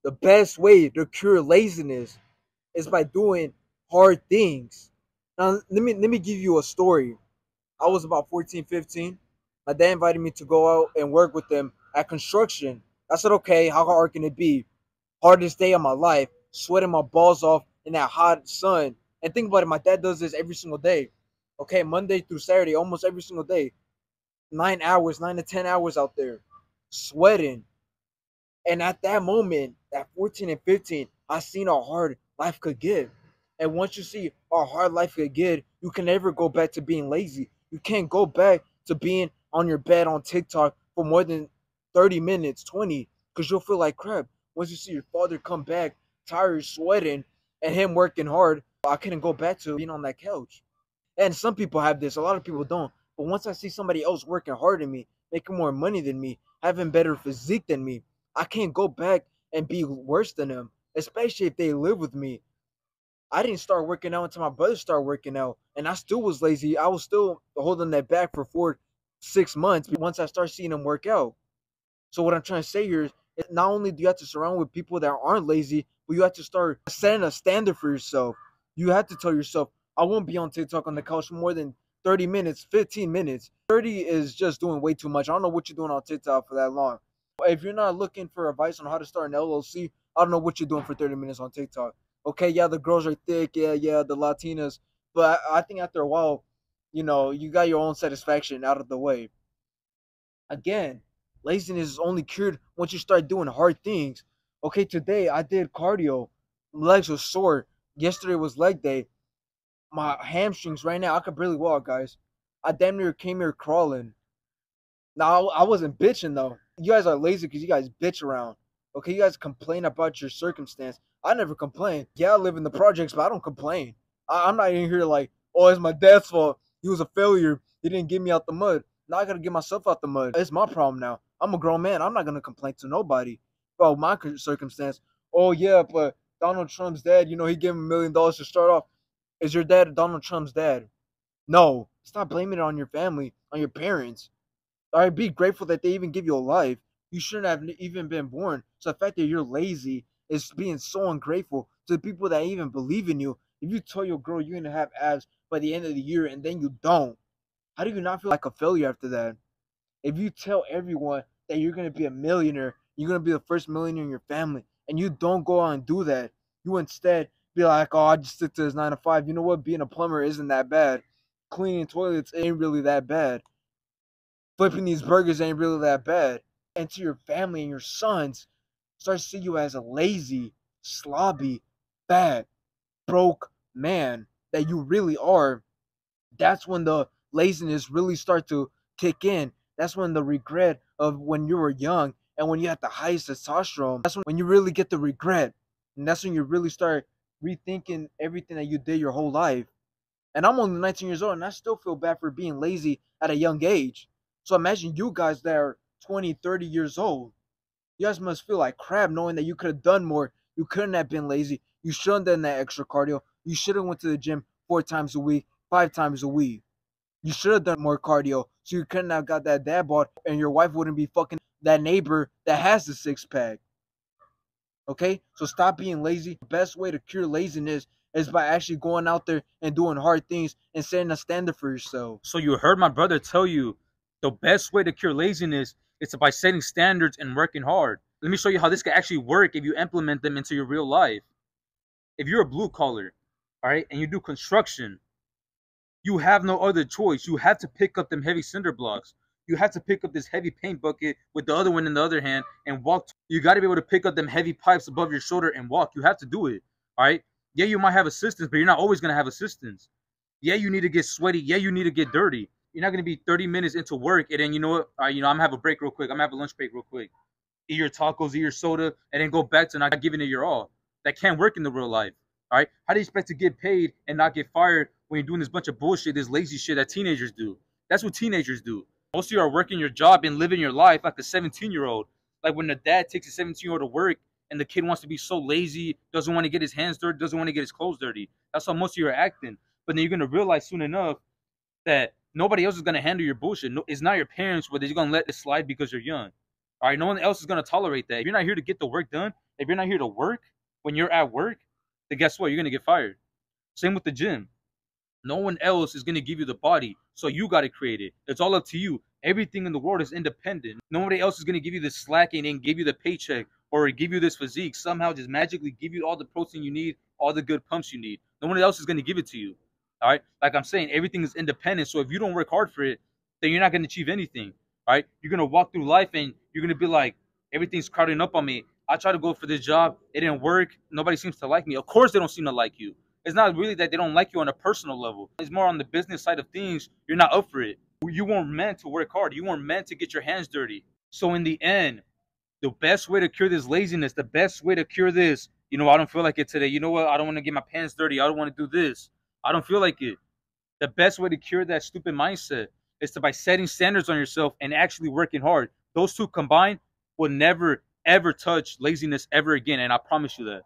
The best way to cure laziness is by doing hard things. Now, let me give you a story. I was about 14, 15. My dad invited me to go out and work with them at construction. I said, okay, how hard can it be? Hardest day of my life, sweating my balls off in that hot sun. And think about it, my dad does this every single day. Okay, Monday through Saturday, almost every single day. 9 hours, 9 to 10 hours out there, sweating. And at that moment, at 14 and 15, I seen how hard life could get. And once you see how hard life could get, you can never go back to being lazy. You can't go back to being on your bed on TikTok for more than 30 minutes, 20, because you'll feel like crap. Once you see your father come back, tired, sweating, and him working hard, I couldn't go back to being on that couch. And some people have this, a lot of people don't. But once I see somebody else working harder than me, making more money than me, having better physique than me, I can't go back and be worse than them, especially if they live with me. I didn't start working out until my brother started working out, and I still was lazy. I was still holding that back for 4, 6 months once I start seeing them work out. So what I'm trying to say here is not only do you have to surround with people that aren't lazy, but you have to start setting a standard for yourself. You have to tell yourself, I won't be on TikTok on the couch for more than 30 minutes, 15 minutes. 30 is just doing way too much. I don't know what you're doing on TikTok for that long. If you're not looking for advice on how to start an LLC, I don't know what you're doing for 30 minutes on TikTok. Okay, yeah, the girls are thick. Yeah, the Latinas. But I think after a while, you got your own satisfaction out of the way. Again, laziness is only cured once you start doing hard things. Okay, today I did cardio. My legs were sore. Yesterday was leg day. My hamstrings right now, I could barely walk, guys. I damn near came here crawling. Now, I wasn't bitching, though. You guys are lazy because you guys bitch around. Okay, you guys complain about your circumstance. I never complain. Yeah, I live in the projects, but I don't complain. I'm not in here like, oh, it's my dad's fault. He was a failure. He didn't get me out the mud. Now I gotta get myself out the mud. It's my problem now. I'm a grown man. I'm not gonna complain to nobody about my circumstance. Oh yeah, but Donald Trump's dad, he gave him $1 million to start off. Is your dad Donald Trump's dad? No. Stop blaming it on your family, on your parents. All right, be grateful that they even give you a life. You shouldn't have even been born. So the fact that you're lazy is being so ungrateful to the people that even believe in you. If you tell your girl you're gonna have abs by the end of the year and then you don't, how do you not feel like a failure after that? If you tell everyone that you're gonna be a millionaire, you're gonna be the first millionaire in your family, and you don't go out and do that, you instead be like, oh, I just stick to this 9 to 5. You know what? Being a plumber isn't that bad. Cleaning toilets ain't really that bad. Flipping these burgers ain't really that bad. And to your family and your sons, start to see you as a lazy, slobby, fat, broke man that you really are. That's when the laziness really start to kick in. That's when the regret of when you were young and when you had the highest testosterone, that's when you really get the regret. And that's when you really start rethinking everything that you did your whole life. And I'm only 19 years old and I still feel bad for being lazy at a young age. So imagine you guys that are 20, 30 years old. You guys must feel like crap knowing that you could have done more. You couldn't have been lazy. You shouldn't have done that extra cardio. You should have went to the gym 4 times a week, 5 times a week. You should have done more cardio so you couldn't have got that dad bod and your wife wouldn't be fucking that neighbor that has the 6 pack. Okay? So stop being lazy. The best way to cure laziness is by actually going out there and doing hard things and setting a standard for yourself. So you heard my brother tell you the best way to cure laziness is by setting standards and working hard. Let me show you how this can actually work if you implement them into your real life. If you're a blue collar, all right, and you do construction, you have no other choice. You have to pick up them heavy cinder blocks. You have to pick up this heavy paint bucket with the other one in the other hand and walk. You got to be able to pick up them heavy pipes above your shoulder and walk. You have to do it, all right? Yeah, you might have assistance, but you're not always going to have assistance. Yeah, you need to get sweaty. Yeah, you need to get dirty. You're not going to be 30 minutes into work and then, you know what? All right, I'm going to have a break real quick. I'm going to have a lunch break real quick. Eat your tacos, eat your soda, and then go back to not giving it your all. That can't work in the real life. All right? How do you expect to get paid and not get fired when you're doing this bunch of bullshit, this lazy shit that teenagers do? That's what teenagers do. Most of you are working your job and living your life like a 17-year-old. Like when the dad takes a 17-year-old to work and the kid wants to be so lazy, doesn't want to get his hands dirty, doesn't want to get his clothes dirty. That's how most of you are acting. But then you're going to realize soon enough that nobody else is going to handle your bullshit. No, it's not your parents, but they're going to let it slide because you're young. All right, no one else is gonna tolerate that. If you're not here to get the work done, if you're not here to work when you're at work, then guess what? You're gonna get fired. Same with the gym. No one else is gonna give you the body, so you gotta create it. It's all up to you. Everything in the world is independent. Nobody else is gonna give you the slacking and give you the paycheck or give you this physique. Somehow, just magically give you all the protein you need, all the good pumps you need. No one else is gonna give it to you. All right, like I'm saying, everything is independent. So if you don't work hard for it, then you're not gonna achieve anything. All right, you're gonna walk through life and you're gonna be like, everything's crowding up on me. I tried to go for this job, it didn't work. Nobody seems to like me. Of course, they don't seem to like you. It's not really that they don't like you on a personal level. It's more on the business side of things. You're not up for it. You weren't meant to work hard. You weren't meant to get your hands dirty. So in the end, the best way to cure this laziness, the best way to cure this, I don't feel like it today. You know what? I don't want to get my pants dirty. I don't want to do this. I don't feel like it. The best way to cure that stupid mindset is to by setting standards on yourself and actually working hard. Those two combined will never, ever touch laziness ever again. And I promise you that.